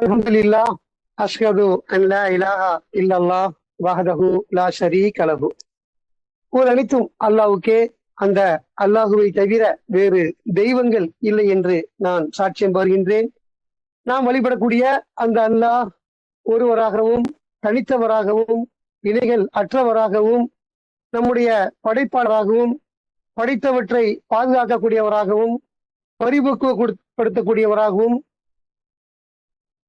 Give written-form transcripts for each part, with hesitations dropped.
அல்ஹம்துலில்லாஹ் அஷ்ஹது அன் லா இலாஹா இல்லல்லாஹ் வஹ்தஹு லா ஷரீக லஹு. புகழ் அனைத்தும் அல்லாஹ்வுக்கே. அந்த அல்லாஹுவை தவிர வேறு தெய்வங்கள் இல்லை என்று நான் சாட்சியம் பகர்கின்றேன். நாம் வழிபடக்கூடிய அந்த அல்லாஹ் ஒருவராகவும் தனித்தவராகவும் இணைகள் அற்றவராகவும் நம்முடைய படைப்பாளராகவும் படைத்தவற்றை பாதுகாக்கக்கூடியவராகவும் பரிபக்குவப்படுத்தக்கூடியவராகவும்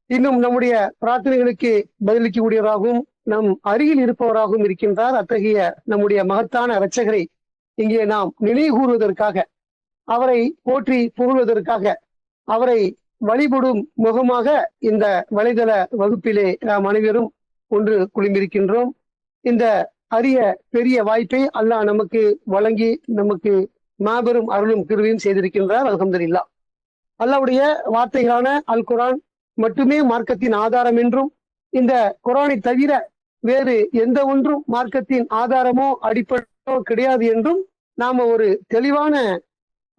இன்னும் நம்முடைய பிரார்த்தனைகளுக்கு பதிலளிக்கக்கூடியவராகவும் நம் அருகில் இருப்பவராகவும் இருக்கின்றார். அத்தகைய நம்முடைய மகத்தான இரட்சகரை இங்கே நாம் நினைவு கூறுவதற்காக, அவரை போற்றி புகழ்வதற்காக, அவரை வழிபடும் முகமாக இந்த வலைதள வகுப்பிலே நாம் அனைவரும் ஒன்று குழுமியிருக்கின்றோம். இந்த அரிய பெரிய வாய்ப்பை அல்லாஹ் நமக்கு வழங்கி நமக்கு மாபெரும் அருளும் கிருபையும் செய்திருக்கின்றார். அல்ஹம்துலில்லாஹ். அல்லாஹ்வுடைய வார்த்தைகளான அல் குர்ஆன் மட்டுமே மார்க்கத்தின் ஆதாரம் என்றும், இந்த குர்ஆனை தவிர வேறு எந்த ஒன்றும் மார்க்கத்தின் ஆதாரமோ அடிப்படையோ கிடையாது என்றும் நாம ஒரு தெளிவான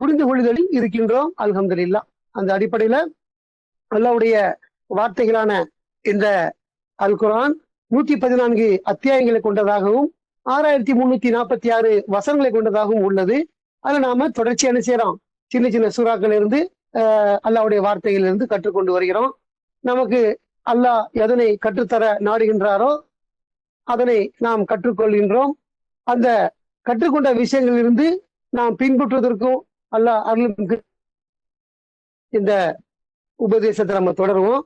புரிந்து கொள்ளுதலில் இருக்கின்றோம். அல்ஹம்துலில்லாஹ். அந்த அடிப்படையில அல்லாஹ்வுடைய வார்த்தைகளான இந்த அல் குர்ஆன் 114 அத்தியாயங்களை கொண்டதாகவும் 6346 வசனங்களை கொண்டதாகவும் உள்ளது. அதில் நாம தொடர்ச்சியா என்ன செய்யறோம், சின்ன சின்ன சூறாக்கள் இருந்து அல்லாஹ்வுடைய வார்த்தைகள் இருந்து கற்றுக்கொண்டு வருகிறோம். நமக்கு அல்லாஹ் எதனை கற்றுத்தர நாடுகின்றாரோ அதனை நாம் கற்றுக்கொள்கின்றோம். அந்த கற்றுக்கொண்ட விஷயங்களிலிருந்து நாம் பின்பற்றுவதற்கும் அல்லாஹ் அருளும். இந்த உபதேசத்தை நம்ம தொடருவோம்.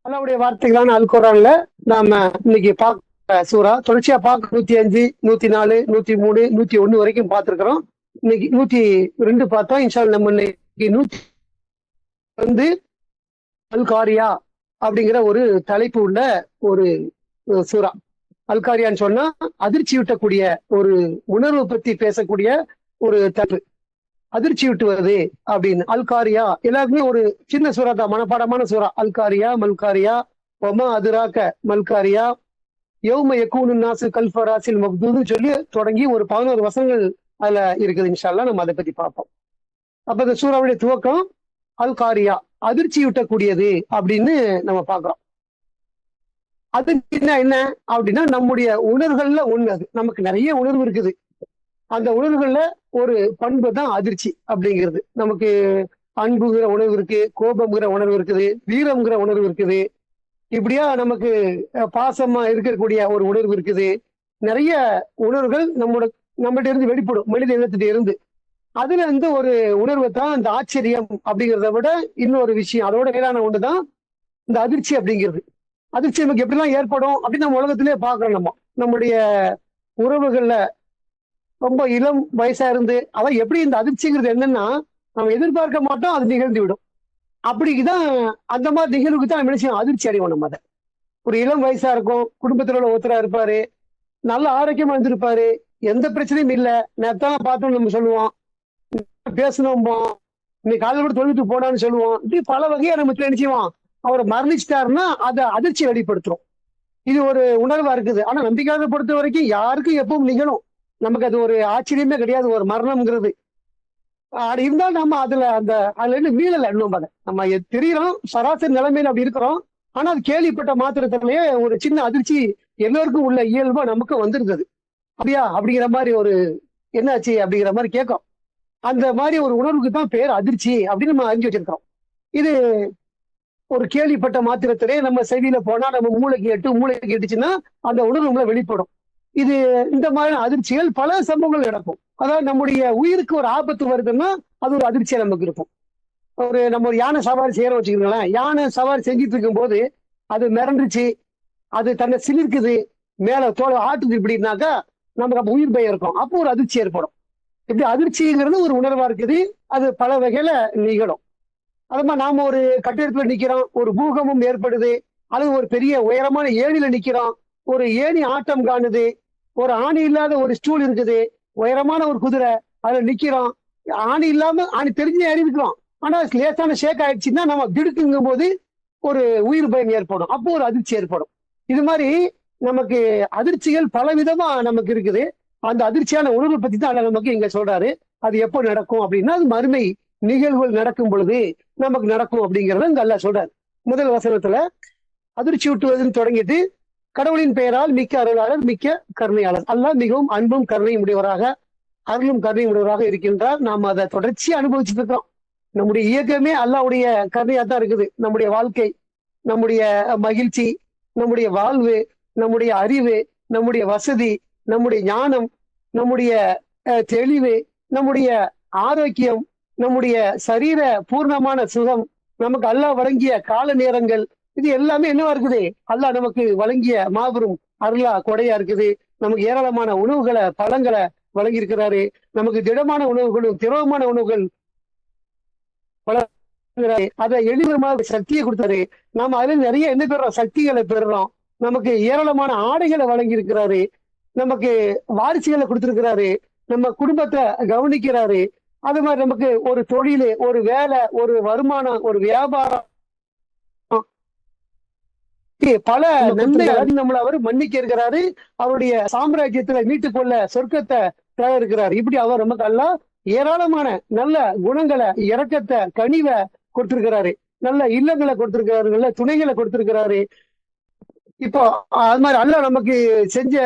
அல்லாஹ்வுடைய வார்த்தைகளான அல் குர்ஆன்ல நாம இன்னைக்கு பார்க்க சூறா தொடர்ச்சியா பார்க்க 105, 104, 103, 101 வரைக்கும் பார்த்திருக்கிறோம். இன்னைக்கு 102 பார்த்தோம். இன்ஷா அல்லாஹ் நம்ம இன்னைக்கு 100 வந்து அல்காரியா அப்படிங்கிற ஒரு தலைப்பு உள்ள ஒரு சூறா. அல்காரியான்னு சொன்னா அதிர்ச்சி விட்டக்கூடிய ஒரு உணர்வு பத்தி பேசக்கூடிய ஒரு தலைப்பு. அதிர்ச்சி விட்டுவது அப்படின்னு அல்காரியா எல்லாருக்குமே ஒரு சின்ன சூறா தான், மனப்பாடமான சூறா. அல்காரியா மல்காரியா ஒமா அதுராக்க மல்காரியா யௌம யகூனு நாசு கல்ஃபராசில் மக்தூதுன்னு சொல்லி தொடங்கி ஒரு 11 வசனங்கள் அதுல இருக்குது. இன்ஷா அல்லாஹ் நம்ம அதை பத்தி பார்ப்போம். அப்ப இந்த சூறாவுடைய துவக்கம் அல்காரியா, அதிர்ச்சி விட்டக்கூடியது அப்படின்னு நம்ம பார்க்கிறோம். அது என்ன அப்படின்னா நம்முடைய உணர்வுகள்ல ஒண்ணு. அது நமக்கு நிறைய உணர்வு இருக்குது. அந்த உணர்வுகள்ல ஒரு பண்பு தான் அதிர்ச்சி அப்படிங்கிறது. நமக்கு அன்புங்கிற உணர்வு இருக்கு, கோபம்ங்கிற உணர்வு இருக்குது, வீரம்ங்கிற உணர்வு இருக்குது, இப்படியா நமக்கு பாசமா இருக்கக்கூடிய ஒரு உணர்வு இருக்குது. நிறைய உணர்வுகள் நம்மகிட்ட இருந்து வெளிப்படும், மனித இனத்திட்ட இருந்து. அதுல இருந்து ஒரு உணர்வை தான் இந்த ஆச்சரியம் அப்படிங்கிறத விட இன்னொரு விஷயம், அதோட மேலான ஒண்ணுதான் இந்த அதிர்ச்சி அப்படிங்கிறது. அதிர்ச்சி நமக்கு எப்படிலாம் ஏற்படும் அப்படின்னு நம்ம உலகத்திலே பார்க்கணும். நம்முடைய உறவுகள்ல ரொம்ப இளம் வயசா இருந்து அதான் எப்படி இந்த அதிர்ச்சிங்கிறது என்னன்னா நம்ம எதிர்பார்க்க மாட்டோம், அது நிகழ்ந்து விடும். அப்படிதான் அந்த மாதிரி நிகழ்வுக்கு தான் நம்ம என்ன செய்யணும், அதிர்ச்சி அடைவோம். நம்ம அதை ஒரு இளம் வயசா இருக்கும், குடும்பத்தில் உள்ள ஒருத்தரா இருப்பாரு, நல்ல ஆரோக்கியமா இருந்திருப்பாரு, எந்த பிரச்சனையும் இல்லை, நேரத்தான் பார்த்தோம்னு நம்ம சொல்லுவோம், பேசணும், இன்னைக்கு காலையில் கூட தொழிலுக்கு போனான்னு சொல்லுவோம். இப்படி பல வகையா நம்ம நினைச்சுவோம். அவர் மரணிச்சிட்டாருன்னா அதை அதிர்ச்சி வெளிப்படுத்துறோம். இது ஒரு உணர்வா இருக்குது. ஆனா நம்பிக்கையாளரை பொறுத்த வரைக்கும் யாருக்கும் எப்பவும் நிகழும், நமக்கு அது ஒரு ஆச்சரியமே கிடையாது ஒரு மரணம்ங்கிறது. இருந்தாலும் நம்ம அதுல இருந்து மீளல இன்னும். நம்ம தெரிகிறோம், சராசரி நிலைமையில அப்படி இருக்கிறோம். ஆனா அது கேள்விப்பட்ட மாத்திரத்திலேயே ஒரு சின்ன அதிர்ச்சி எல்லோருக்கும் உள்ள இயல்பா நமக்கு வந்திருந்தது. அப்படியா அப்படிங்கிற மாதிரி ஒரு என்னாச்சு அப்படிங்கிற மாதிரி கேட்கும். அந்த மாதிரி ஒரு உணர்வுக்கு தான் பேர் அதிர்ச்சி அப்படின்னு நம்ம அறிஞ்சு வச்சிருக்கிறோம். இது ஒரு கேள்விப்பட்ட மாத்திரத்திலே நம்ம செவியில போனா நம்ம மூளைக்கு எட்டுச்சுன்னா அந்த உணர்வு நம்மள வெளிப்படும். இது இந்த மாதிரி அதிர்ச்சிகள் பல சம்பவங்கள் நடக்கும். அதாவது நம்முடைய உயிருக்கு ஒரு ஆபத்து வருதுன்னா அது ஒரு அதிர்ச்சியா நமக்கு இருக்கும். நம்ம ஒரு யானை சவாரி செய்யறோம் வச்சுக்கோங்களேன். யானை சவாரி செஞ்சுட்டு இருக்கும் போது அது மிரண்டுச்சு, அது தன்னை சிலிர்க்குது, மேல தோலை ஆட்டுது, இப்படின்னாக்கா நமக்கு அப்ப உயிர் பயம் இருக்கும். அப்போ ஒரு அதிர்ச்சி ஏற்படும். இப்படி அதிர்ச்சிங்கிறது ஒரு உணர்வா இருக்குது. அது பல வகையில நிகழும். அது மாதிரி நாம ஒரு கட்டிடத்துல நிக்கிறோம், ஒரு பூகம்பம் ஏற்படுது, அல்லது ஒரு பெரிய உயரமான ஏணியில நிக்கிறோம், ஒரு ஏணி ஆட்டம் காணுது, ஒரு ஆணி இல்லாத ஒரு ஸ்டூல் இருக்குது, உயரமான ஒரு குதிரை, அதுல நிக்கிறோம், ஆணி இல்லாம ஆணி தெரிஞ்சு ஏறி இருக்கிறோம், ஆனா லேசான ஷேக் ஆயிடுச்சுன்னா நம்ம திடுக்குங்கும் போது ஒரு உயிர் பயம் ஏற்படும். அப்போ ஒரு அதிர்ச்சி ஏற்படும். இது மாதிரி நமக்கு அதிர்ச்சிகள் பல விதமா நமக்கு இருக்குது. அந்த அதிர்ச்சியான உணர்வை பத்தி தான் நமக்கு இங்க சொல்றாரு. அது எப்போ நடக்கும் அப்படின்னா அது மறுமை நிகழ்வுகள் நடக்கும் பொழுது நமக்கு நடக்கும் அப்படிங்கிறத இங்க அல்லாஹ் சொல்றாரு. முதல் வசனத்துல அதிர்ச்சி ஊட்டுவதுன்னு தொடங்கிட்டு கடவுளின் பெயரால் மிக்க அருளாளர் மிக்க கருணையாளர், அல்லாஹ் மிகவும் அன்பும் கருணையும் உடையவராக அருளும் கருணையும் உடையவராக இருக்கின்றார். நாம் அதை தொடர்ச்சியா அனுபவிச்சுட்டு இருக்கோம். நம்முடைய இயக்கமே அல்லாஹ்வுடைய கருணையா தான் இருக்குது. நம்முடைய வாழ்க்கை, நம்முடைய மகிழ்ச்சி, நம்முடைய வாழ்வு, நம்முடைய அறிவு, நம்முடைய வசதி, நம்முடைய ஞானம், நம்முடைய தெளிவு, நம்முடைய ஆரோக்கியம், நம்முடைய சரீர பூர்ணமான சுகம், நமக்கு அல்லாஹ் வழங்கிய கால நேரங்கள், இது எல்லாமே என்னவா இருக்குது? அல்லாஹ் நமக்கு வழங்கிய மாபெரும் அருளா கொடையா இருக்குது. நமக்கு ஏராளமான உணவுகளை பழங்களை வழங்கி இருக்கிறாரு. நமக்கு திடமான உணவுகளும் திரவமான உணவுகள் அதை எளிமையான சக்தியை கொடுத்தாரு. நாம அதுல நிறைய என்ன பெறோம்? சக்திகளை பெறுறோம். நமக்கு ஏராளமான ஆடைகளை வழங்கி இருக்கிறாரு. நமக்கு வாரிசுகளை கொடுத்திருக்கிறாரு. நம்ம குடும்பத்தை கவனிக்கிறாரு. அது மாதிரி நமக்கு ஒரு தொழில், ஒரு வேலை, ஒரு வருமானம், ஒரு வியாபாரம், பல நன்மைகளை நம்மள அவர் மன்னிக்க இருக்கிறாரு. அவருடைய சாம்ராஜ்யத்துல மீட்டுக் கொள்ள சொர்க்கத்தை தேவை இருக்கிறார். இப்படி அவர் நமக்கு எல்லாம் ஏராளமான நல்ல குணங்களை, இரக்கத்தை, கனிவை கொடுத்திருக்கிறாரு. நல்ல இல்லங்களை கொடுத்திருக்கிறாரு. நல்ல துணைகளை கொடுத்திருக்கிறாரு. இப்போ அது மாதிரி அல்லாஹ் நமக்கு செஞ்ச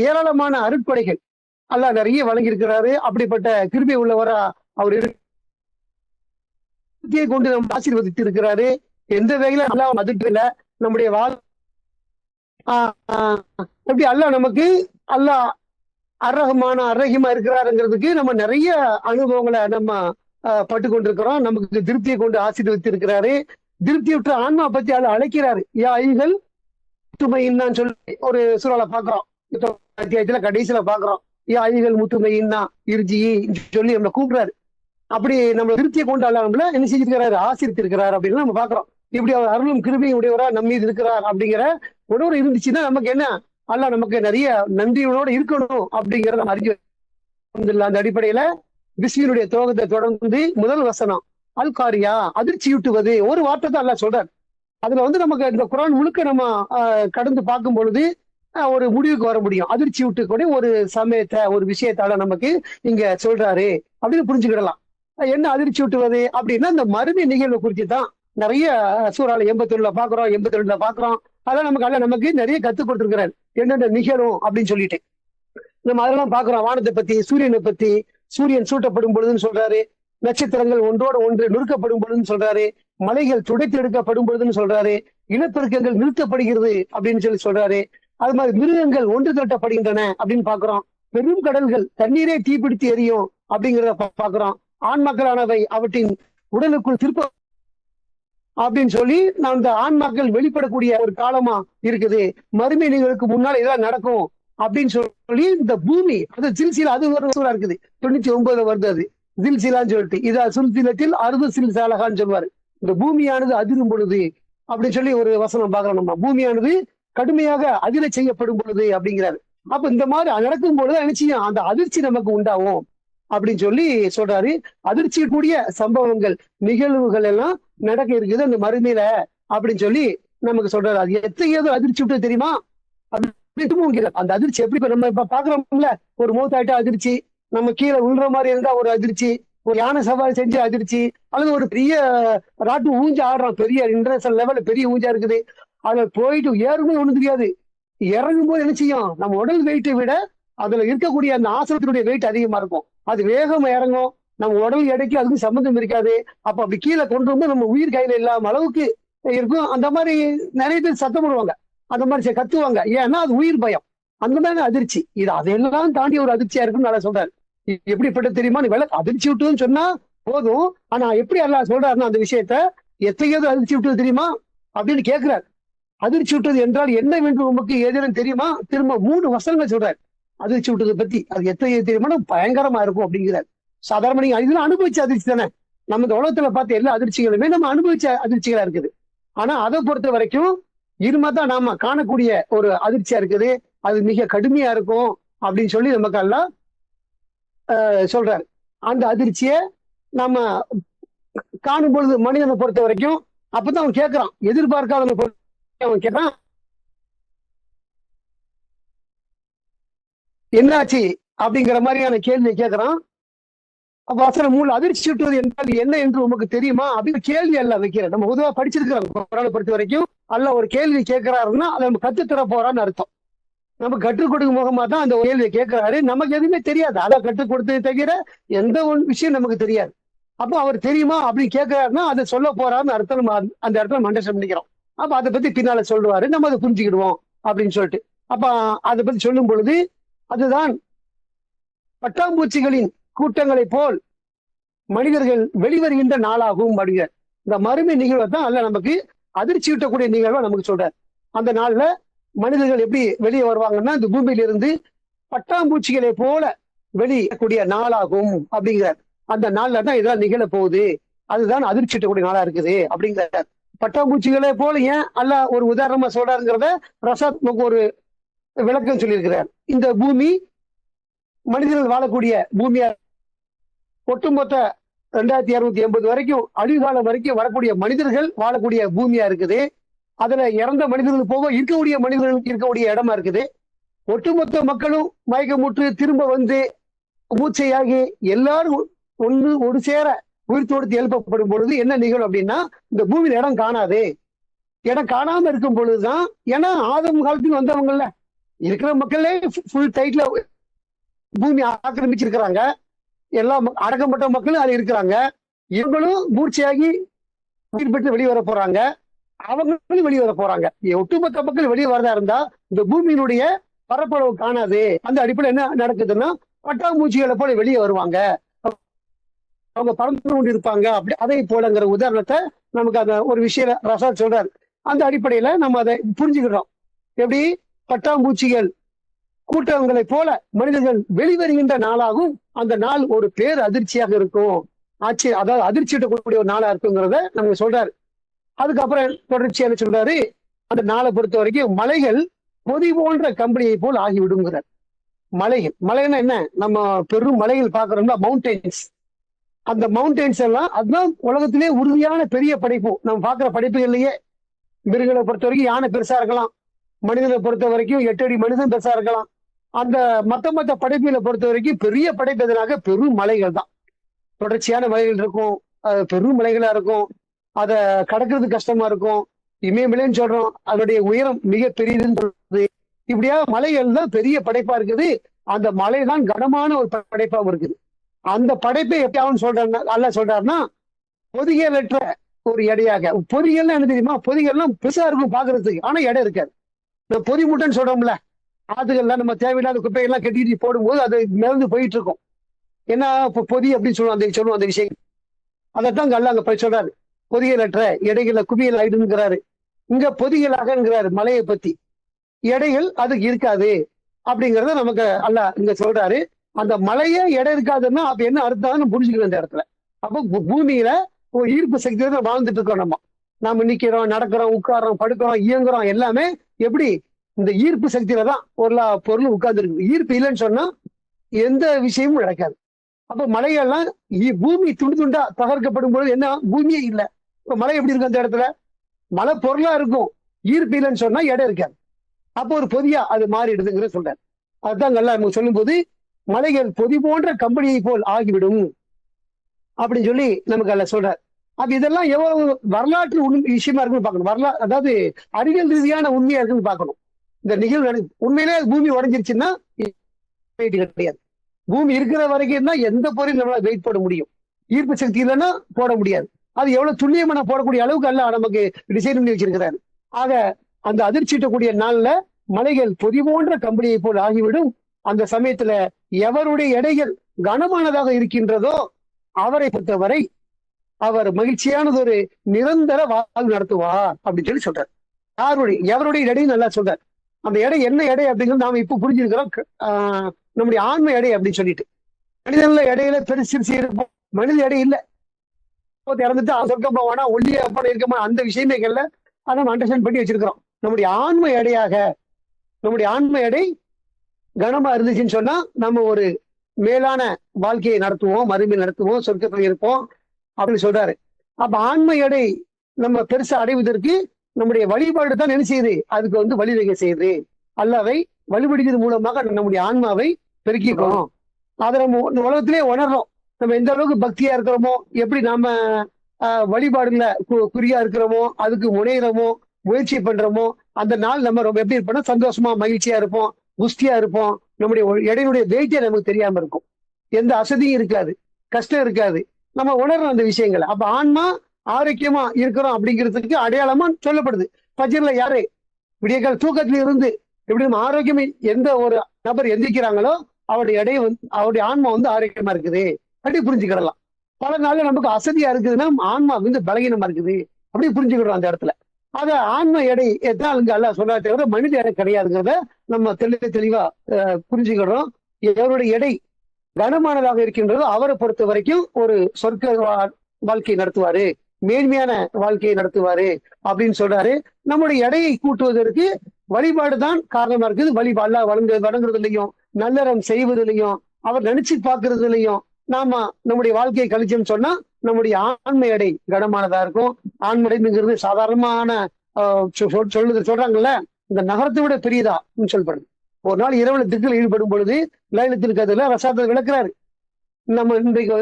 ஏராளமான அருட்படைகள் அல்லாஹ் நிறைய வழங்கி இருக்கிறாரு. அப்படிப்பட்ட கிருபை உள்ளவரா அவர் கொண்டு நம்ம ஆசீர்வதித்து இருக்கிறாரு. எந்த வகையில அல்லாஹ் மதிப்பில்லை. நம்முடைய எப்படி அல்லாஹ் நமக்கு அல்லாஹ் அரகமான அரகிமா இருக்கிறாருங்கிறதுக்கு நம்ம நிறைய அனுபவங்களை நம்ம பட்டு கொண்டிருக்கிறோம். நமக்கு திருப்தியை கொண்டு ஆசீர்வதித்து இருக்கிறாரு. திருப்தியுற்ற ஆன்மா பத்தி அல்லாஹ் அழைக்கிறாரு. யா ஐகள் முத்துமையின்னு சொல்லி ஒரு சூழலை பாக்குறோம். அத்தியாயத்துல கடைசியில பாக்குறோம். யா ஐகள் முத்துமையின்னா இருஜி சொல்லி நம்மளை கூப்பிடுறாரு. அப்படி நம்ம திருப்தியை கொண்டு அல்லாஹ் நம்மள என்ன செஞ்சிருக்கிறாரு? ஆசீர்வதித்து இருக்கிறார் அப்படின்னு நம்ம பாக்குறோம். இப்படி அவர் அருளும் கிருபையும் உடையவரா நம்ம மீது இருக்கிறார் அப்படிங்கிற உணர்வு இருந்துச்சுன்னா நமக்கு என்ன? அல்லாஹ் நமக்கு நிறைய நன்றிகளோட இருக்கணும் அப்படிங்கிறத நம்ம அறிஞ்சு அந்த அடிப்படையில பிஸ்மியினுடைய துவக்கத்தை தொடர்ந்து முதல் வசனம் அல்காரியா, அதிர்ச்சியூட்டுவது, ஒரு வார்த்தை தான் அல்லாஹ் சொல்றார். அதுல நமக்கு இந்த குரான் முழுக்க நம்ம கடந்து பார்க்கும் பொழுது ஒரு முடிவுக்கு வர முடியும். அதிர்ச்சி ஊட்டக்கூடிய ஒரு சமயத்தை, ஒரு விஷயத்தால நமக்கு இங்க சொல்றாரு அப்படின்னு புரிஞ்சுக்கிடலாம். என்ன அதிர்ச்சி ஊட்டுவது அப்படின்னா இந்த மறுமை நிகழ்வு குறித்து தான் நிறைய சூறால 81 பாக்குறோம், 82 பாக்குறோம். அதெல்லாம் நமக்கு நிறைய கத்துக் கொடுத்திருக்கிறார். என்னென்ன நிகழும் அப்படின்னு சொல்லிட்டு நம்ம அதெல்லாம் பாக்குறோம். வானத்தை பத்தி, சூரியனை பத்தி, சூரியன் சூட்டப்படும் பொழுதுன்னு சொல்றாரு. நட்சத்திரங்கள் ஒன்றோட ஒன்று நொறுக்கப்படும் பொழுதுன்னு சொல்றாரு. மலைகள் துடைத்து எடுக்கப்படும் பொழுதுன்னு சொல்றாரு. இனப்பெருக்கங்கள் நிறுத்தப்படுகிறது அப்படின்னு சொல்றாரு. அது மாதிரி மிருகங்கள் ஒன்று திரட்டப்படுகின்றன அப்படின்னு பாக்குறோம். பெரும் கடல்கள் தண்ணீரே தீப்பிடித்து எரியும் அப்படிங்கிறத பாக்குறோம். ஆண் மக்களானவை அவற்றின் உடலுக்குள் திருப்ப அப்படின்னு சொல்லி நான் இந்த ஆன்மாக்கள் வெளிப்படக்கூடிய ஒரு காலமா இருக்குது. மறுமை நிகழ்வுக்கு முன்னால் இதெல்லாம் நடக்கும் அப்படின்னு சொல்லி இந்த பூமி அது சில்சிலா, அது ஒரு சூறா இருக்குது 99 வருது. அது சில்சிலான்னு சொல்லிட்டு இதா சுல்சிலத்தில் அறுது சில்சாலகான்னு சொல்லுவாரு. இந்த பூமியானது அதிரும் பொழுது அப்படின்னு சொல்லி ஒரு வசனம் பாக்குறோம். நம்ம பூமியானது கடுமையாக அதிர செய்யப்படும் பொழுது அப்படிங்கிறாரு. அப்ப இந்த மாதிரி நடக்கும் பொழுது நினைச்சியும் அந்த அதிர்ச்சி நமக்கு உண்டாகும் அப்படின்னு சொல்லி சொல்றாரு. அதிர்ச்சி கூடிய சம்பவங்கள், நிகழ்வுகள் எல்லாம் நடக்க இருக்குது அந்த மறுமையில அப்படின்னு சொல்லி நமக்கு சொல்றாரு. அது எத்தகையது அதிர்ச்சி விட்டு தெரியுமா? அந்த அதிர்ச்சி எப்படி நம்ம இப்ப பாக்குறோம்ல, ஒரு மூத்தாயிட்ட அதிர்ச்சி, நம்ம கீழே விழுற மாதிரி இருந்தா ஒரு அதிர்ச்சி, ஒரு யானை சவாரி செஞ்ச அதிர்ச்சி, அல்லது ஒரு பெரிய ராட்டு ஊஞ்சா ஆடுறோம், பெரிய இன்டர்நேஷனல் லெவல்ல பெரிய ஊஞ்சா இருக்குது, அதுல போயிட்டு ஏறும்போது ஒண்ணும் தெரியாது. இறங்கும் போது என்ன செய்யும்? நம்ம உடல் வெயிட்டை விட அதுல இருக்கக்கூடிய அந்த ஆசனத்தினுடைய வெயிட் அதிகமா இருக்கும். அது வேகமா இறங்கும். நம்ம உடல் எடைக்கு அதுக்கு சம்மந்தம் இருக்காது. அப்ப அப்படி கீழே கொண்டு வந்து நம்ம உயிர் கையில இல்லாம அளவுக்கு இருக்கும். அந்த மாதிரி நிறைய பேர் சத்தம் போடுவாங்க, அந்த மாதிரி கத்துவாங்க. ஏன்னா அது உயிர் பயம். அந்த மாதிரி அதிர்ச்சி. இது அதெல்லாம் தாண்டி ஒரு அதிர்ச்சியா இருக்குன்னு நல்லா சொல்றாரு. எப்படிப்பட்ட தெரியுமா? நீ அதிர்ச்சி விட்டுன்னு சொன்னா போதும். ஆனா எப்படி எல்லாம் சொல்றாருன்னா அந்த விஷயத்த எத்தகையது அதிர்ச்சி விட்டது தெரியுமா அப்படின்னு கேட்கிறாரு. அதிர்ச்சி விட்டது என்றால் என்னவென்று உமக்கு ஏதேனும் தெரியுமா? திரும்ப 3 வசனங்கள் சொல்றாரு அதிர்ச்சி விட்டதை பத்தி. அது எத்தகைய தெரியுமா? பயங்கரமா இருக்கும் அப்படிங்கிறார். சாதாரண நீங்க இதெல்லாம் அனுபவிச்ச அதிர்ச்சி தானே. நம்ம இந்த உலகத்துல பார்த்த எல்லா அதிர்ச்சிகளுமே நம்ம அனுபவிச்ச அதிர்ச்சிகளா இருக்குது. ஆனா அதை பொறுத்த வரைக்கும் இருமாதான் நாம காணக்கூடிய ஒரு அதிர்ச்சியா இருக்குது. அது மிக கடுமையா இருக்கும் அப்படின்னு சொல்லி நமக்கு எல்லாம் சொல்றாரு. அந்த அதிர்ச்சியை நம்ம காணும் பொழுது மனிதனை பொறுத்த வரைக்கும் அப்பதான் அவன் கேட்கிறான், எதிர்பார்க்காத அவன் கேட்கிறான், என்னாச்சு அப்படிங்கிற மாதிரியான கேள்வியை கேட்கிறான். வசனம் 3 அதிர்ச்சி ஊட்டுவது என்றால் என்ன என்று உமக்கு தெரியுமா அப்படின்னு கேள்வி அல்ல வைக்கிறேன். நம்ம பொதுவாக படிச்சிருக்கிறோம் குரானை பொறுத்த வரைக்கும். அல்ல ஒரு கேள்வி கேட்கிறாருன்னா அதை நம்ம கத்துத்தர போறான்னு அர்த்தம். நம்ம கற்றுக் கொடுக்கும் முகமா தான் அந்த கேள்வியை கேட்கிறாரு. நமக்கு எதுவுமே தெரியாது. அதை கற்றுக் கொடுத்தது தவிர எந்த ஒரு விஷயம் நமக்கு தெரியாது. அப்போ அவர் தெரியுமா அப்படின்னு கேட்கிறாருன்னா அதை சொல்ல போறாருன்னு அர்த்தம். நம்ம அந்த இடத்துல அண்டர்ஸ்டாண்ட் பண்ணிக்கிறோம். அப்ப அதை பத்தி பின்னால சொல்லுவாரு, நம்ம அதை புரிஞ்சுக்கிடுவோம் அப்படின்னு சொல்லிட்டு. அப்ப அதை பத்தி சொல்லும் பொழுது அதுதான் பட்டாம்பூச்சிகளின் கூட்டங்களை போல் மனிதர்கள் வெளிவருகின்ற நாளாகும் அப்படிங்கிற இந்த மறுமை நிகழ்வை தான் அல்ல நமக்கு அதிர்ச்சி ஊட்டக்கூடிய நிகழ்வை நமக்கு சொல்றாரு. அந்த நாள்ல மனிதர்கள் எப்படி வெளியே வருவாங்கன்னா இந்த பூமியில இருந்து பட்டாம்பூச்சிகளை போல வெளியக்கூடிய நாளாகும் அப்படிங்கிறார். அந்த நாள்ல தான் இதெல்லாம் நிகழ போகுது, அதுதான் அதிர்ச்சி ஊட்டக்கூடிய நாளா இருக்குது அப்படிங்கிறார். பட்டாம்பூச்சிகளை போல ஏன் அல்ல ஒரு உதாரணமா சொல்றாருங்கிறத ரசாத் நமக்கு ஒரு விளக்கம் சொல்லியிருக்கிறார். இந்த பூமி மனிதர்கள் வாழக்கூடிய பூமியா ஒட்டுமொத்த 2680 வரைக்கும் அழிவுகாலம் வரைக்கும் வரக்கூடிய மனிதர்கள் வாழக்கூடிய பூமியா இருக்குது. அதுல இறந்த மனிதர்கள் போக இருக்கக்கூடிய மனிதர்கள் இருக்கக்கூடிய இடமா இருக்குது. ஒட்டுமொத்த மக்களும் மயக்கமுற்று திரும்ப வந்து மூச்சையாகி எல்லாரும் ஒரு சேர உயிர் தொடுத்து எழுப்பப்படும் பொழுது என்ன நிகழும் அப்படின்னா இந்த பூமியில இடம் காணாது. இடம் காணாம இருக்கும் பொழுதுதான், ஏன்னா ஆதம் காலத்துக்கு வந்தவங்கல்ல இருக்கிற மக்களே ஃபுல் டைட்ல பூமி ஆக்கிரமிச்சிருக்கிறாங்க. எல்லாம் அடக்கப்பட்ட மக்களும் அது இருக்கிறாங்க. இவங்களும் மூர்ச்சையாகி உயிர் பெற்று வெளியே வர போறாங்க, அவங்களும் வெளியே வர போறாங்க. ஒட்டுமொத்த மக்கள் வெளியே வரதா இருந்தா இந்த பூமியினுடைய பரப்பளவு காணாது. அந்த அடிப்படையில் என்ன நடக்குதுன்னா பட்டாம்பூச்சிகளை போல வெளியே வருவாங்க, அவங்க பறந்து கொண்டு இருப்பாங்க. அப்படி அதே போலங்கிற உதாரணத்தை நமக்கு அந்த ஒரு விஷயம் ரசாத் சொல்றாரு. அந்த அடிப்படையில நம்ம அதை புரிஞ்சுக்கிறோம். எப்படி பட்டாம்பூச்சிகள் கூட்டங்களை போல மனிதர்கள் வெளிவருகின்ற நாளாகும். அந்த நாள் ஒரு பேர் அதிர்ச்சியாக இருக்கும், அதாவது அதிர்ச்சியிடக்கூடிய ஒரு நாளா இருக்குங்கிறத நமக்கு சொல்றாரு. அதுக்கப்புறம் தொடர்ச்சியா என்ன சொல்றாரு, அந்த நாளை பொறுத்த வரைக்கும் மலைகள் பொதி போன்ற கம்பெனியை போல் ஆகிவிடுங்கிறார். மலைன்னா என்ன, நம்ம பெரும் மலைகள் பாக்குறோம்னா மவுண்டெயின்ஸ். அந்த மவுண்டெயின்ஸ் எல்லாம் அதுதான் உலகத்திலே உறுதியான பெரிய படைப்பு. நம்ம பாக்குற படைப்புகள்லயே மிருகங்களை பொறுத்த வரைக்கும் யானை பெருசா இருக்கலாம், மனிதனை பொறுத்த வரைக்கும் 8 அடி மனிதன் பெருசா இருக்கலாம். அந்த மத்த படைப்புகளை பொறுத்த வரைக்கும் பெரிய படைப்பு எதனாக பெரும் மலைகள் தான். தொடர்ச்சியான மலைகள் இருக்கும், பெரும் மலைகளா இருக்கும், அதை கடக்கிறது கஷ்டமா இருக்கும். இமயமலைன்னு சொல்றோம், அதனுடைய உயரம் மிக பெரியதுன்னு சொல்றது. இப்படியா மலைகள் தான் பெரிய படைப்பா இருக்குது. அந்த மலை தான் கனமான ஒரு படைப்பாவும் இருக்குது. அந்த படைப்பை எப்படியாவும் சொல்றாருன்னா அல்ல சொல்றாருன்னா பொதிகளற்ற ஒரு எடையாக. பொதிகள்லாம் என்ன தெரியுமா, பொதிகள்லாம் பெருசா இருக்கும் பாக்குறதுக்கு, ஆனா எடை இருக்காது. இந்த பொதி மூட்டைன்னு சொல்றோம்ல, ஆதுகள்லாம் நம்ம தேவையில்லாத குப்பைகள்லாம் கட்டிட்டு போடும்போது அது மிதந்து போயிட்டு இருக்கும். ஏன்னா பொதி அப்படின்னு சொல்லுவோம் அந்த விஷயம். அதைத்தான் அல்ல அங்க போய் சொல்றாரு, பொதிகளற்ற எடைகளை குவியல் ஆயிடுங்கிறாரு. இங்க பொதிகளாகங்கிறாரு மலையை பத்தி. எடைகள் அதுக்கு இருக்காது அப்படிங்கறத நமக்கு அல்ல இங்க சொல்றாரு. அந்த மலையே எடை இருக்காதுன்னா அப்ப என்ன அர்த்தம்னு புரிஞ்சுக்கணும் இந்த இடத்துல. அப்போ பூமியில ஒரு ஈர்ப்பு சக்தியோட வாழ்ந்துட்டு இருக்கோம். நம்ம நிக்கிறோம், நடக்கிறோம், உட்காரோம், படுக்கிறோம், இயங்குறோம், எல்லாமே எப்படி இந்த ஈர்ப்பு சக்தியில தான் பொருள் உட்கார்ந்து இருக்குது. ஈர்ப்பு இல்லைன்னு சொன்னா எந்த விஷயமும் நடக்காது. அப்ப மலைகள்லாம் பூமி துண்டு துண்டா தகர்க்கப்படும் பொழுது என்ன, பூமியே இல்லை. இப்ப மலை எப்படி இருக்கும் அந்த இடத்துல, மலை பொருளா இருக்கும், ஈர்ப்பு இல்லைன்னு சொன்னா இடம் இருக்காது. அப்போ ஒரு பொதியா அது மாறிடுதுங்கிற சொல்றாரு. அதுதான் நல்லா நமக்கு சொல்லும் போது மலைகள் பொதி போன்ற கம்பெனியை போல் ஆகிவிடும் அப்படின்னு சொல்லி நமக்கு அல்ல சொல்றாரு. அப்ப இதெல்லாம் எவ்வளவு வரலாற்று விஷயமா இருக்குன்னு பார்க்கணும். அதாவது அறிவியல் ரீதியான உண்மையா இருக்குன்னு பார்க்கணும். இந்த நிகழ்வு உண்மையிலே பூமி உடஞ்சிருச்சுன்னா கிடையாது. பூமி இருக்கிற வரைக்கும் தான் எந்த பொருள் நம்மளால வெயிட் போட முடியும். ஈர்ப்பு சக்தி இல்லைன்னா போட முடியாது. அது எவ்வளவு துல்லியமான போடக்கூடிய அளவுக்கு அல்ல நமக்கு டிசைன் பண்ணி வச்சிருக்கிறாரு. ஆக அந்த அதிர்ச்சிட்டக்கூடிய நாள்ல மலைகள் பொதி போன்ற கம்பெனியை போல் ஆகிவிடும். அந்த சமயத்துல எவருடைய எடைகள் கனமானதாக இருக்கின்றதோ அவரை பொறுத்தவரை அவர் மகிழ்ச்சியானது ஒரு நிரந்தர வாழ்வு நடத்துவார் அப்படின்னு சொல்லி சொல்றார். எவருடைய எடையும் நல்லா சொல்றார். அந்த எடை என்ன எடை அப்படிங்கிறது நாம இப்ப புரிஞ்சிருக்கிறோம். நம்முடைய ஆன்ம எடை அப்படின்னு சொல்லிட்டு. மனிதன்ல இடையில பெருசு இருப்போம், மனித எடை இல்லை. இறந்துட்டு சொர்க்கம் போவானா ஒல்லியா இருக்கமா அந்த விஷயமேகள்ல அதை நம்ம அண்டர்ஸ்டாண்ட் பண்ணி வச்சிருக்கிறோம். நம்முடைய ஆன்ம எடையாக, நம்முடைய ஆன்ம எடை கனமா இருந்துச்சுன்னு சொன்னா நம்ம ஒரு மேலான வாழ்க்கையை நடத்துவோம், மறுமையை நடத்துவோம், சொர்க்கத்தில் இருப்போம் அப்படின்னு சொல்றாரு. அப்ப ஆன்ம எடை நம்ம பெருசா அடைவதற்கு நம்முடைய வழிபாடு தான் என்ன செய்யுது, அதுக்கு வழிவகை செய்யுது. அல்லாவை வழிபடுகிறது மூலமாக நம்முடைய ஆன்மாவை பெருக்கிக்கிறோம். அதை நம்ம உலகத்திலே உணர்றோம். நம்ம எந்த அளவுக்கு பக்தியா இருக்கிறோமோ, எப்படி நாம வழிபாடுல குறியா இருக்கிறோமோ, அதுக்கு முனைகிறோமோ, முயற்சி பண்றோமோ, அந்த நாள் நம்ம ரொம்ப எப்படி இருப்போம்னா சந்தோஷமா மகிழ்ச்சியா இருப்போம், புஷ்டியா இருப்போம். நம்முடைய எடையுடைய வெயிட்டே நமக்கு தெரியாம இருக்கும். எந்த அசதியும் இருக்காது, கஷ்டம் இருக்காது. நம்ம உணர்றோம் அந்த விஷயங்களை. அப்ப ஆன்மா ஆரோக்கியமா இருக்கிறோம் அப்படிங்கிறதுக்கு அடையாளமா சொல்லப்படுது. பஜ்ர்ல யாரு விடியகால தூக்கத்துல இருந்து எப்படி நம்ம ஆரோக்கியமே எந்த ஒரு நபர் எந்திரிக்கிறாங்களோ அவருடைய எடை அவருடைய ஆன்மா ஆரோக்கியமா இருக்குது அப்படி புரிஞ்சுக்கிடலாம். பல நாள்ல நமக்கு அசதியா இருக்குதுன்னா ஆன்மா பலகீனமா இருக்குது அப்படி புரிஞ்சுக்கிடுறோம் அந்த இடத்துல. அத ஆன்ம எடை எத்தனை அல்ல சொல்றா தவிர மனித எடை கிடையாதுங்கிறத நம்ம தெளிவா புரிஞ்சுக்கிடுறோம். எவருடைய எடை கனமானதாக இருக்கின்றதோ அவரை பொறுத்த வரைக்கும் ஒரு சொர்க்க வாழ்க்கை நடத்துவாரு, மேன்மையான வாழ்க்கையை நடத்துவாரு அப்படின்னு சொல்றாரு. நம்முடைய எடையை கூட்டுவதற்கு வழிபாடுதான் காரணமா இருக்குது. வழிபாடு வணங்குறதுலையும் நல்லறம் செய்வதிலையும் அவர் நினைச்சு பார்க்கறதுலையும் நாம நம்முடைய வாழ்க்கையை கழிச்சோம்னு சொன்னா நம்முடைய ஆண்மை எடை கனமானதா இருக்கும். ஆண்மைங்கிறது சாதாரணமான சொல்றாங்கல்ல, இந்த நகரத்தை விட பெரியதா சொல்லப்படுது. ஒரு நாள் இரவுல திக்கில் ஈடுபடும் பொழுது லைலத்தில் கதில ரசாத்தை விளக்குறாரு. நம்ம இன்றைக்கு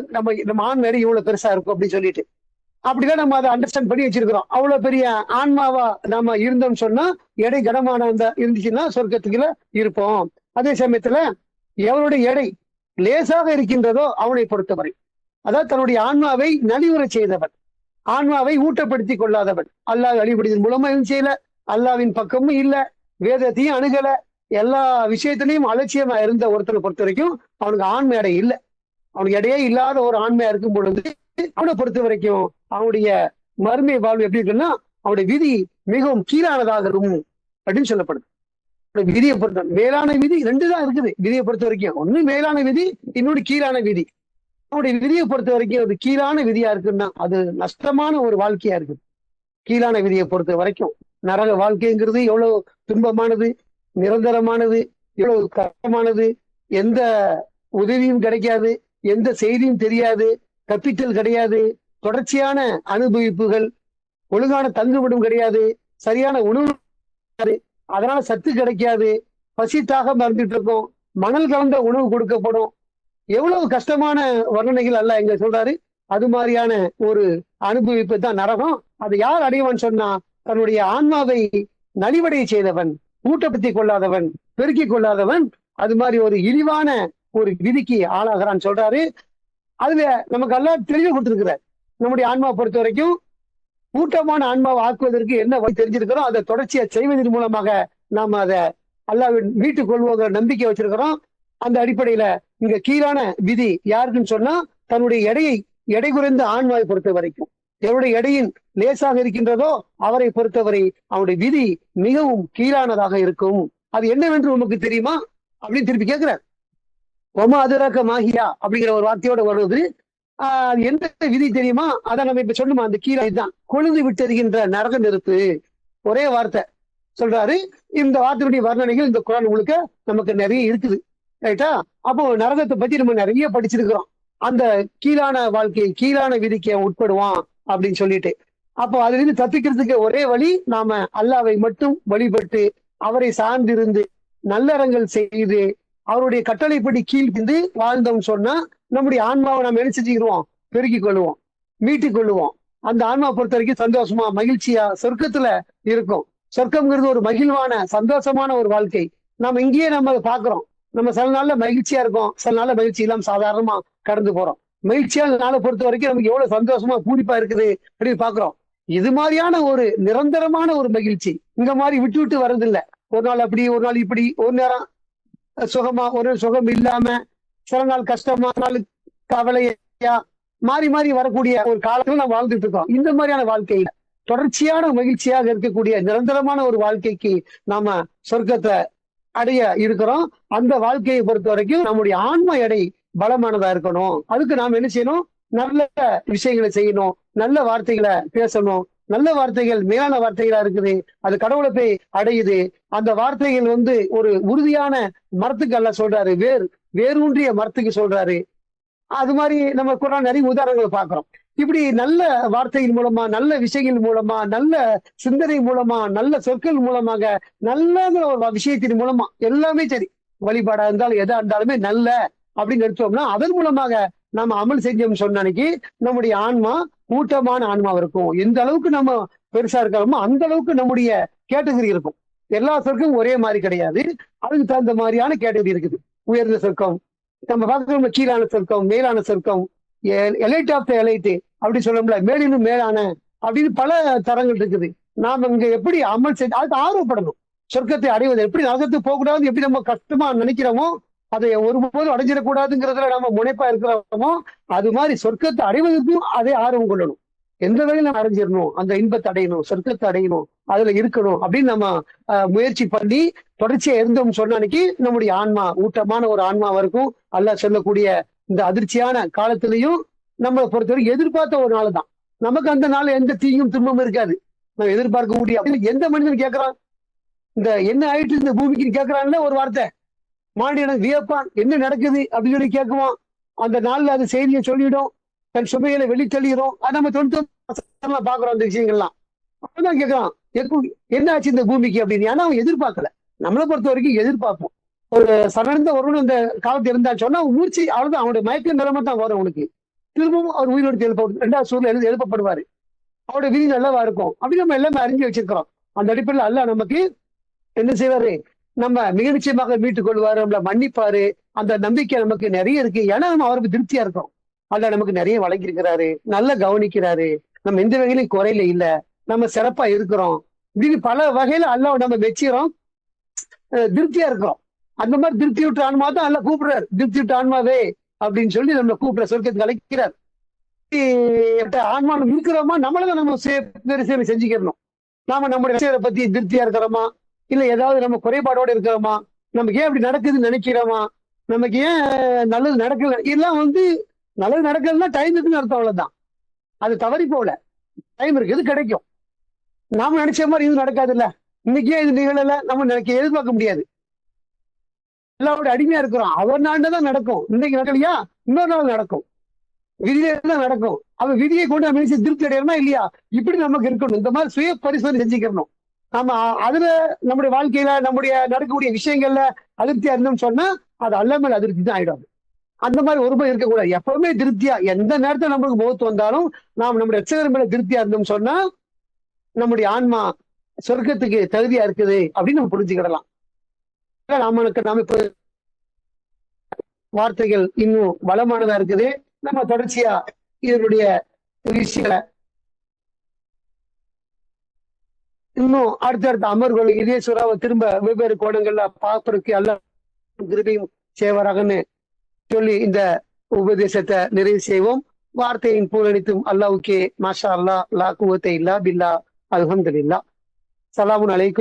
நம்ம ஆண் எடை இவ்வளவு பெருசா இருக்கும் அப்படின்னு சொல்லிட்டு அப்படிதான் நம்ம அதை அண்டர்ஸ்டாண்ட் பண்ணி வச்சிருக்கிறோம். அவ்வளவு பெரிய ஆன்மாவா நாம இருந்தோம்னு சொன்னா எடை கனமான இருந்துச்சுன்னா சொர்க்கத்துக்குள்ள இருப்போம். அதே சமயத்துல எவருடைய எடை லேசாக இருக்கின்றதோ அவனை பொறுத்தவரை, அதாவது தன்னுடைய ஆன்மாவை நலிவுற செய்தவன், ஆன்மாவை ஊட்டப்படுத்தி கொள்ளாதவன், அல்லாஹ் வழிபடுவதன் மூலமா எதுவும் செய்யல, அல்லாவின் பக்கமும் இல்ல, வேதத்தையும் அணுகல, எல்லா விஷயத்திலையும் அலட்சியமா இருந்த ஒருத்தனை பொறுத்த வரைக்கும் அவனுக்கு ஆண்மை எடை இல்லை. அவனுக்கு எடையே இல்லாத ஒரு ஆண்மையா இருக்கும் பொழுது அவனை பொறுத்த வரைக்கும் அவனுடைய மறுமை வாழ்வு எப்படி இருக்குன்னா அவனுடைய விதி மிகவும் கீழானதாக இருக்கும் அப்படின்னு சொல்லப்படுது. விதியை பொறுத்த மேலான விதி ரெண்டு தான் இருக்குது. விதியை பொறுத்த வரைக்கும் ஒண்ணு மேலான விதி, இன்னொரு கீழான விதி. அவனுடைய விதியை பொறுத்த வரைக்கும் அது கீழான விதியா இருக்குன்னா அது நஷ்டமான ஒரு வாழ்க்கையா இருக்குது. கீழான விதியை பொறுத்த வரைக்கும் நரக வாழ்க்கைங்கிறது எவ்வளவு துன்பமானது, நிரந்தரமானது, எவ்வளவு கஷ்டமானது, எந்த உதவியும் கிடைக்காது, எந்த செய்தியும் தெரியாது, கற்பித்தல் கிடையாது, தொடர்ச்சியான அனுபவிப்புகள், ஒழுங்கான தங்குமிடம் கிடையாது, சரியான உணவு, அதனால சத்து கிடைக்காது, பசித்தாக மறந்துட்டு இருக்கும், மணல் கலந்த உணவு கொடுக்கப்படும். எவ்வளவு கஷ்டமான வர்ணனைகள் அல்ல எங்க சொல்றாரு. அது மாதிரியான ஒரு அனுபவிப்பு தான் நரகம். அதை யார் அடைவான்னு சொன்னா தன்னுடைய ஆன்மாவை நலிவடைய செய்தவன், ஊட்டப்படுத்திக் கொள்ளாதவன், பெருக்கிக் கொள்ளாதவன், அது மாதிரி ஒரு இழிவான ஒரு விதிக்கு ஆளாகிறான்னு சொல்றாரு. அதுல நமக்கு எல்லாம் தெளிவு கொடுத்திருக்கிறார். நம்முடைய ஆன்மாவை பொறுத்த வரைக்கும் ஊட்டமான ஆன்மாவை ஆக்குவதற்கு என்ன வழி தெரிஞ்சிருக்கிறோம், அதை தொடர்ச்சியா செய்வதன் மூலமாக நாம அதை அல்லாஹ்வின் மீட்டுக் கொள்வோங்கிற நம்பிக்கை வச்சிருக்கிறோம். அந்த அடிப்படையில இங்க கீழான விதி யாருக்குன்னு சொன்னா தன்னுடைய எடை குறைந்த ஆன்மாவை பொறுத்த வரைக்கும், எவருடைய எடையின் லேசாக இருக்கின்றதோ அவரை பொறுத்தவரை அவனுடைய விதி மிகவும் கீழானதாக இருக்கும். அது என்னவென்று உமக்கு தெரியுமா அப்படின்னு திருப்பி கேட்கிறார். ஒமா அதுராக்க மாஹியா அப்படிங்கிற ஒரு வார்த்தையோட வருவது எந்த விதி தெரியுமா? அதான் நம்ம இப்ப சொன்னோமா, அந்த கீழே இதுதான் கொழுந்து விட்டறிகின்ற நரக நெருப்பு. ஒரே வார்த்தை சொல்றாரு. இந்த வார்த்தையுடைய வர்ணனைகள் இந்த குரான் முழுக்க நமக்கு நிறைய இருக்குது, ரைட்டா? அப்போ நரகத்தை பத்தி நம்ம நிறைய படிச்சிருக்கிறோம். அந்த கீழான வாழ்க்கை, கீழான விதிக்கு உட்படுவான் அப்படின்னு சொல்லிட்டு, அப்போ அதுல இருந்து தப்பிக்கிறதுக்கு ஒரே வழி நாம அல்லாவை மட்டும் வழிபட்டு அவரை சார்ந்திருந்து நல்லறங்கள் செய்து அவருடைய கட்டளைப்படி கீழ்ந்து வாழ்ந்தோம் சொன்னா நம்முடைய ஆன்மாவை நம்ம என்ன செஞ்சுக்கிடுவோம், பெருக்கிக் கொள்ளுவோம், மீட்டுக் கொள்ளுவோம். அந்த ஆன்மாவை பொறுத்த வரைக்கும் சந்தோஷமா மகிழ்ச்சியா சொர்க்கத்துல இருக்கும். சொர்க்கம்ங்கிறது ஒரு மகிழ்வான சந்தோஷமான ஒரு வாழ்க்கை. நம்ம இங்கேயே நம்ம அதை பாக்குறோம். நம்ம சில நாள்ல மகிழ்ச்சியா இருக்கோம், சில நாள்ல மகிழ்ச்சி இல்லாம சாதாரணமா கடந்து போறோம். மகிழ்ச்சியான நாளை பொறுத்த வரைக்கும் நமக்கு எவ்வளவு சந்தோஷமா பூரிப்பா இருக்குது அப்படின்னு பாக்குறோம். இது மாதிரியான ஒரு நிரந்தரமான ஒரு மகிழ்ச்சி இங்க மாதிரி விட்டு விட்டு வர்றதில்லை. ஒரு நாள் அப்படி, ஒரு நாள் இப்படி, ஒரு நேரம் சுகமா, ஒரு சுகம் இல்லாம, சில நாள் கஷ்டமா, நாள் கவலையா மாறி மாறி வரக்கூடிய ஒரு காலத்துல நம்ம வாழ்ந்துட்டு இருக்கோம். இந்த மாதிரியான வாழ்க்கையில தொடர்ச்சியான மகிழ்ச்சியாக இருக்கக்கூடிய நிரந்தரமான ஒரு வாழ்க்கைக்கு நாம சொர்க்கத்தை அடைய இருக்கிறோம். அந்த வாழ்க்கையை பொறுத்த வரைக்கும் நம்முடைய ஆன்ம எடை பலமானதா இருக்கணும். அதுக்கு நாம் என்ன செய்யணும், நல்ல விஷயங்களை செய்யணும், நல்ல வார்த்தைகளை பேசணும். நல்ல வார்த்தைகள் மேலான வார்த்தைகளா இருக்குது, அது கடவுளை போய் அடையுது. அந்த வார்த்தைகள் ஒரு உறுதியான மரத்துக்கு அல்ல சொல்றாரு, வேரூன்றிய மரத்துக்கு சொல்றாரு. அது மாதிரி நம்ம குரான் நிறைய உதாரணங்களை பார்க்கிறோம். இப்படி நல்ல வார்த்தையின் மூலமா, நல்ல விஷயங்கள் மூலமா, நல்ல சிந்தனை மூலமா, நல்ல சொற்கள் மூலமாக, நல்ல ஒரு விஷயத்தின் மூலமா எல்லாமே சரி, வழிபாடா இருந்தாலும் எதா இருந்தாலுமே நல்ல அப்படின்னு எடுத்தோம்னா அதன் மூலமாக நம்ம அமல் செஞ்சோம்னு சொன்ன அன்னைக்கு நம்முடைய ஆன்மா ஊட்டமான ஆன்மாவா இருக்கும். எந்த அளவுக்கு நம்ம பெருசா இருக்கிறோமோ அந்த அளவுக்கு நம்முடைய கேட்டகரி இருக்கும். எல்லா சொர்க்கம் ஒரே மாதிரி கிடையாது. அதுக்கு தகுந்த மாதிரியான கேட்டகரி இருக்குது. உயர்ந்த சொர்க்கம், நம்ம பார்க்கணும் கீழான சொர்க்கம், மேலான சொர்க்கம், எலைட் ஆஃப் த எலைட் அப்படி சொல்லணும்ல, மேலினும் மேலான அப்படின்னு பல தரங்கள் இருக்குது. நாம இங்க எப்படி அமல் செஞ்சு அதுக்கு ஆர்வப்படணும். சொர்க்கத்தை அடைவது எப்படி, நரகத்துக்கு போகக்கூடாது எப்படி நம்ம கஷ்டமா நினைக்கிறோமோ, அதை ஒருபோதும் அடைஞ்சிடக்கூடாதுங்கிறதுல நம்ம முனைப்பா இருக்கிறோமோ, அது மாதிரி சொர்க்கத்தை அடைவதற்கும் அதே ஆர்வம் கொள்ளணும். எந்த வகையில் நம்ம அடைஞ்சிடணும், அந்த இன்பத்தை அடையணும், சொர்க்கத்தை அடையணும், அதுல இருக்கணும் அப்படின்னு நம்ம முயற்சி பண்ணி தொடர்ச்சியா இருந்தோம் சொன்ன அன்னைக்கு நம்முடைய ஆன்மா ஊட்டமான ஒரு ஆன்மாவா இருக்கும். அல்லாஹ் சொல்லக்கூடிய இந்த அதிர்ச்சியான காலத்திலையும் நம்ம பொறுத்தவரைக்கும் எதிர்பார்த்த ஒரு நாள் தான். நமக்கு அந்த நாள் எந்த தீயும் துன்பமும் இருக்காது. நம்ம எதிர்பார்க்கக்கூடிய அப்படின்னு எந்த மனிதன் கேட்கறான், இந்த என்ன ஆயிட்டு இந்த பூமிக்கு கேட்கறான்ல ஒரு வார்த்தை, மாநிலம் வியப்பான் என்ன நடக்குது அப்படின்னு சொல்லி கேட்குவான். அந்த நாள்ல அது செய்தியை சொல்லிடும், தன் சுமைகளை வெளித்தள்ளிடும். அது நம்ம 90% பாக்குறோம் அந்த விஷயங்கள்லாம். அப்பதான் கேட்கறான் என்ன ஆச்சு இந்த பூமிக்கு அப்படின்னு. ஏன்னா அவன் எதிர்பார்க்கல. நம்மளை பொறுத்த வரைக்கும் எதிர்பார்ப்போம். ஒரு சரணந்த ஒருவன் இந்த காலத்து இருந்தான்னு சொன்னா மூச்சு அவ்வளவுதான், அவனுடைய மயக்க நிலைமை தான் வரும் அவனுக்கு. திரும்பவும் அவர் உயிரோடு ரெண்டாவது சூழ்நிலை எழுப்பப்படுவாரு. அவருடைய விதி நல்லவா இருக்கும் அப்படின்னு நம்ம எல்லாமே அறிஞ்சு வச்சிருக்கிறோம். அந்த அடிப்படையில் அல்லாஹ் நமக்கு என்ன செய்வாரு, நம்ம மிக நிச்சயமாக மீட்டுக் கொள்வாரு, நம்மள மன்னிப்பாரு. அந்த நம்பிக்கை நமக்கு நிறைய இருக்கு. ஏன்னா நம்ம அவருக்கு திருப்தியா இருக்கோம். அல்லாஹ் நமக்கு நிறைய வழங்கியிருக்கிறாரு, நல்லா கவனிக்கிறாரு, நம்ம எந்த வகையிலும் குறையில இல்ல, நம்ம சிறப்பா இருக்கிறோம். இப்படின்னு பல வகையில அல்லாஹ் நம்ம மெச்சிக்கிறோம், திருப்தியா இருக்கிறோம். அந்த மாதிரி திருப்தி விட்டு ஆன்மா தான் அல்ல கூப்பிடுறாரு. திருப்தி விட்டு ஆன்மாவே அப்படின்னு சொல்லி நம்ம கூப்பிடுற சொர்க்கத்துக்கு அழைக்கிறார். ஆன்மானம் இருக்கிறோமா, நம்மளதான் நம்ம சேவை செஞ்சுக்கிறணும். நாம நம்முடைய விஷயத்தை பத்தி திருப்தியா இருக்கிறோமா, இல்ல ஏதாவது நம்ம குறைபாடோட இருக்கிறோமா, நமக்கு ஏன் அப்படி நடக்குதுன்னு நினைக்கிறோமா, நமக்கு ஏன் நல்லது நடக்கல, இதெல்லாம் நல்லது நடக்கலன்னா டைம் இருக்குன்னு அர்த்தம். அவ்வளவுதான். அது தவறி போகல, டைம் இருக்கு, இது கிடைக்கும். நாம நினைச்ச மாதிரி இது நடக்காது இல்ல, இன்னைக்கே இது நிகழல, நம்ம எதிர்பார்க்க முடியாது. எல்லாரோட அடிமையா இருக்கிறோம். அவர் நாள்தான் நடக்கும். இன்னைக்கு நடக்கலையா, இன்னொரு நாள் நடக்கும். விதியில தான் நடக்கும். அவ விதியை கொண்டு நம்ம திருப்தி அடையணுமா இல்லையா, இப்படி நமக்கு இருக்கணும். இந்த மாதிரி சுய பரிசோதனை செஞ்சுக்கணும். நம்ம அதுல நம்முடைய வாழ்க்கையில நம்முடைய நடக்கக்கூடிய விஷயங்கள்ல அதிருப்தியா இருந்தோம்னு சொன்னா அது அல்லாமல் அதிருப்தி தான் ஆயிடும். அந்த மாதிரி ஒருபோது இருக்கக்கூடாது. எப்பவுமே திருப்தியா, எந்த நேரத்துல நம்மளுக்கு முகத்து வந்தாலும் நாம் நம்முடைய ரட்சகர் மேல திருப்தியா இருந்தோம்னு சொன்னா நம்முடைய ஆன்மா சொர்க்கத்துக்கு தகுதியா இருக்குது அப்படின்னு நம்ம புரிஞ்சுக்கிடலாம். நாம இப்ப வார்த்தைகள் இன்னும் வளமானதா இருக்குது. நம்ம தொடர்ச்சியா இதனுடைய விஷயங்களை இன்னும் அடுத்தடுத்த அமர்வுகள் இதே சுறாவை திரும்ப வெவ்வேறு கோணங்கள்ல பார்ப்பதற்கு எல்லாம் கிருபையும் சேவராகன்னு சொல்லி இந்த உபதேசத்தை நிறைவு செய்வோம். வார்த்தையின் பூரணித்தும் அல்லாவுக்கே. மாஷா அல்லா, லா குவத்தை இல்லா பில்லா, அல்ஹம்துலில்லாஹ். ஸலாமுன் அலைக்கும்.